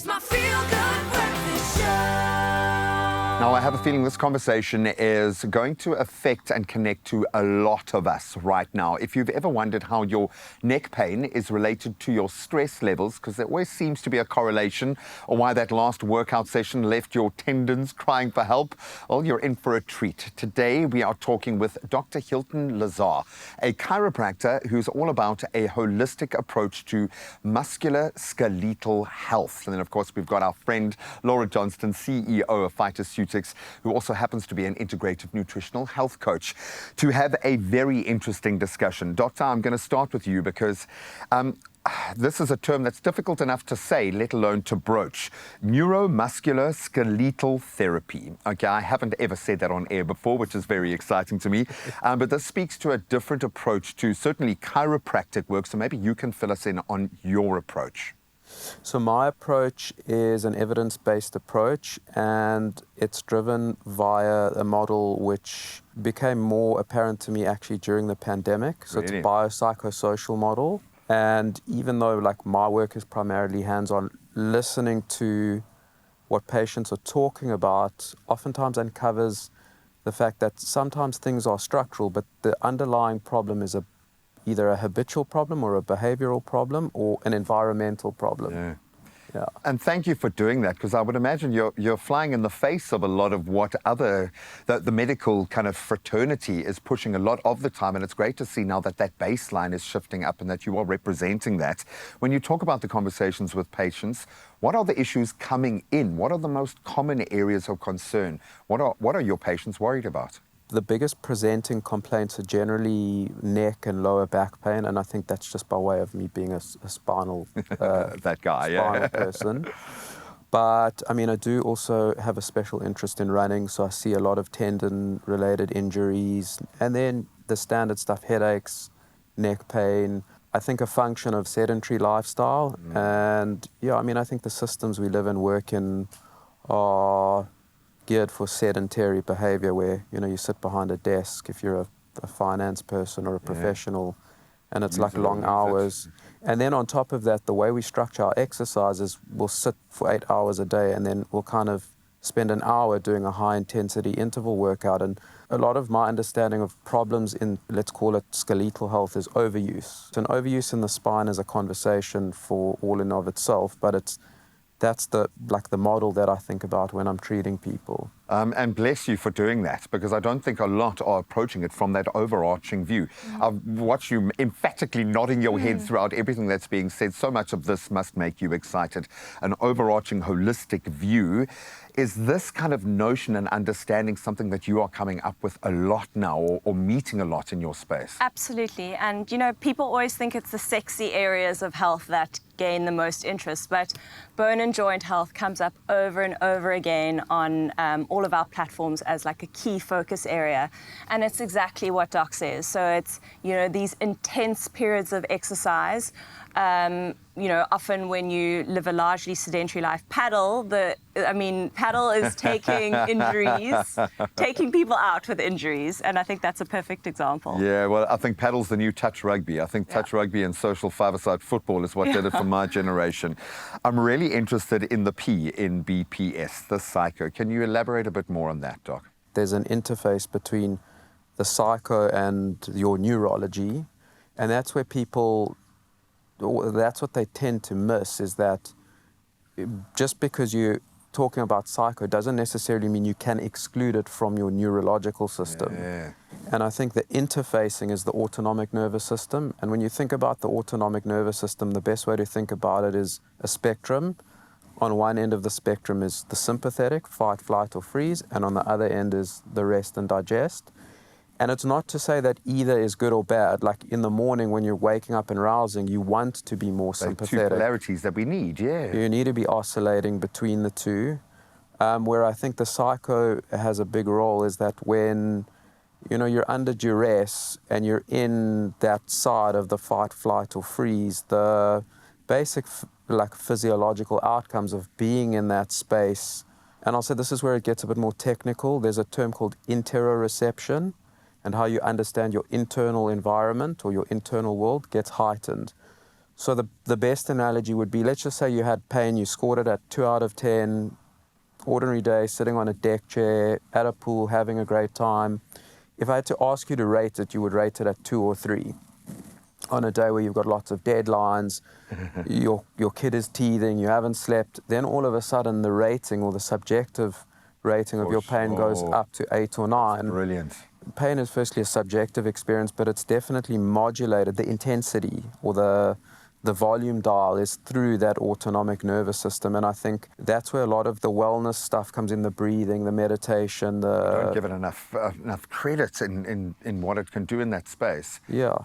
It's my feel-good breakfast show. Now, I have a feeling this conversation is going to affect and connect to a lot of us right now. If you've ever wondered how your neck pain is related to your stress levels, because there always seems to be a correlation, or why that last workout session left your tendons crying for help, well, you're in for a treat. Today, we are talking with Dr. Hilton Lazar, a chiropractor who's all about a holistic approach to musculoskeletal health. And then, of course, we've got our friend Laura Johnston, CEO of PHYTOCEUTICS, who also happens to be an integrative nutritional health coach, to have a very interesting discussion. Doctor, I'm going to start with you because this is a term that's difficult enough to say, let alone to broach. Neuromusculoskeletal therapy. Okay, I haven't ever said that on air before, which is very exciting to me. But this speaks to a different approach to certainly chiropractic work. So maybe you can fill us in on your approach. So my approach is an evidence-based approach, and it's driven via a model which became more apparent to me actually during the pandemic. So Really? It's a biopsychosocial model. And even though like my work is primarily hands-on, listening to what patients are talking about oftentimes uncovers the fact that sometimes things are structural, but the underlying problem is either a habitual problem or a behavioral problem or an environmental problem. Yeah. Yeah. And thank you for doing that, because I would imagine you're flying in the face of a lot of what the medical kind of fraternity is pushing a lot of the time. And it's great to see now that that baseline is shifting up and that you are representing that. When you talk about the conversations with patients, what are the issues coming in? What are the most common areas of concern? What are your patients worried about? The biggest presenting complaints are generally neck and lower back pain, and I think that's just by way of me being a spinal that guy, spinal yeah. person. But I mean, I do also have a special interest in running, so I see a lot of tendon-related injuries, and then the standard stuff: headaches, neck pain. I think a function of sedentary lifestyle, and yeah, I mean, I think the systems we live and work in are geared for sedentary behavior, where you sit behind a desk if you're a finance person or a professional, and it's like long hours. And then on top of that, the way we structure our exercises, we'll sit for 8 hours a day, and then we'll kind of spend an hour doing a high intensity interval workout. And a lot of my understanding of problems in, let's call it skeletal health, is overuse. And overuse in the spine is a conversation for all in of itself, but that's the model that I think about when I'm treating people. And bless you for doing that, because I don't think a lot are approaching it from that overarching view. I've watched you emphatically nodding your head throughout everything that's being said. So much of this must make you excited. An overarching holistic view. Is this kind of notion and understanding something that you are coming up with a lot now, or meeting a lot in your space? Absolutely. And, people always think it's the sexy areas of health that gain the most interest, but bone and joint health comes up over and over again on all of our platforms as like a key focus area. And it's exactly what Doc says. So it's, these intense periods of exercise. Often when you live a largely sedentary life, paddle is taking injuries, taking people out with injuries, and I think that's a perfect example. Yeah, well, I think paddle's the new touch rugby. I think touch rugby and social five-a-side football is what did it for my generation. I'm really interested in the P in BPS, the psycho. Can you elaborate a bit more on that, Doc? There's an interface between the psycho and your neurology, and that's where that's what they tend to miss, is that just because you're talking about psycho doesn't necessarily mean you can exclude it from your neurological system. Yeah. And I think the interfacing is the autonomic nervous system. And when you think about the autonomic nervous system, the best way to think about it is a spectrum. On one end of the spectrum is the sympathetic, fight, flight, or freeze, and on the other end is the rest and digest. And it's not to say that either is good or bad. Like in the morning when you're waking up and rousing, you want to be more sympathetic. Two polarities that we need, yeah. You need to be oscillating between the two. Where I think the psycho has a big role is that when you're under duress and you're in that side of the fight, flight, or freeze, the basic physiological outcomes of being in that space, and I'll say this is where it gets a bit more technical. There's a term called interoreception, and how you understand your internal environment or your internal world gets heightened. So the best analogy would be, let's just say you had pain, you scored it at 2 out of 10, ordinary day, sitting on a deck chair, at a pool, having a great time. If I had to ask you to rate it, you would rate it at 2 or 3. On a day where you've got lots of deadlines, your kid is teething, you haven't slept, then all of a sudden the rating or the subjective rating of your pain goes up to 8 or 9. Brilliant. Pain is firstly a subjective experience, but it's definitely modulated. The intensity or the volume dial is through that autonomic nervous system, and I think that's where a lot of the wellness stuff comes in, the breathing, the meditation. Don't give it enough credit in what it can do in that space. Yeah.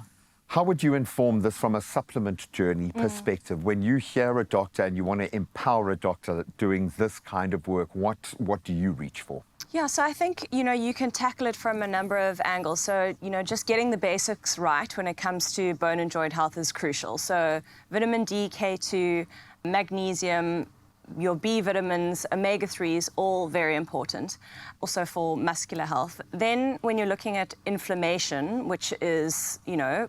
How would you inform this from a supplement journey perspective? When you hear a doctor and you want to empower a doctor doing this kind of work, what do you reach for? Yeah, so I think, you can tackle it from a number of angles. So, just getting the basics right when it comes to bone and joint health is crucial. So vitamin D, K2, magnesium, your B vitamins, omega-3s, all very important, also for muscular health. Then when you're looking at inflammation, which is,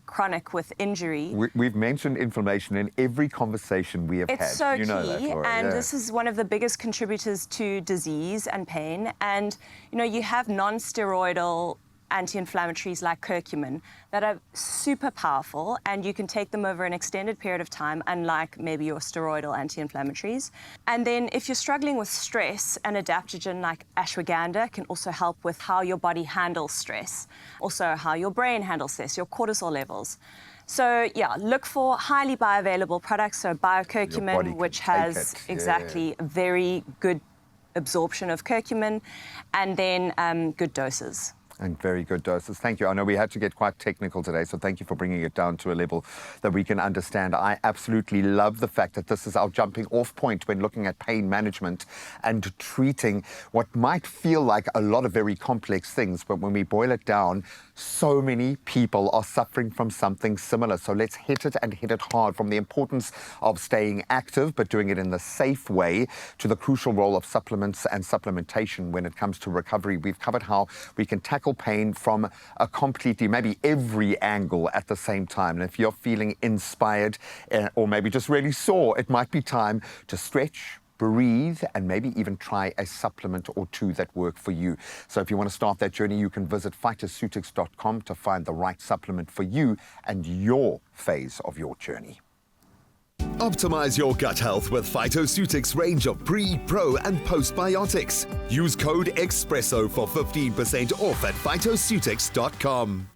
chronic with injury. We've mentioned inflammation in every conversation we have had. It's so you know key, that, Laura, and yeah. this is one of the biggest contributors to disease and pain. And, you have non-steroidal anti-inflammatories like curcumin that are super powerful, and you can take them over an extended period of time, unlike maybe your steroidal anti-inflammatories. And then if you're struggling with stress, an adaptogen like ashwagandha can also help with how your body handles stress, also how your brain handles stress, your cortisol levels. So yeah, look for highly bioavailable products, so Your body biocurcumin, can which take has it, yeah. exactly a very good absorption of curcumin, and then good doses. And very good doses. Thank you. I know we had to get quite technical today, so thank you for bringing it down to a level that we can understand. I absolutely love the fact that this is our jumping off point when looking at pain management and treating what might feel like a lot of very complex things, but when we boil it down, so many people are suffering from something similar. So let's hit it and hit it hard, from the importance of staying active, but doing it in the safe way, to the crucial role of supplements and supplementation when it comes to recovery. We've covered how we can tackle pain from a completely, maybe every angle at the same time. And if you're feeling inspired or maybe just really sore, it might be time to stretch, breathe, and maybe even try a supplement or two that work for you. So if you want to start that journey, you can visit PHYTOCEUTICS.com to find the right supplement for you and your phase of your journey. Optimize your gut health with PHYTOCEUTICS range of pre, pro, and postbiotics. Use code EXPRESSO for 15% off at PHYTOCEUTICS.com.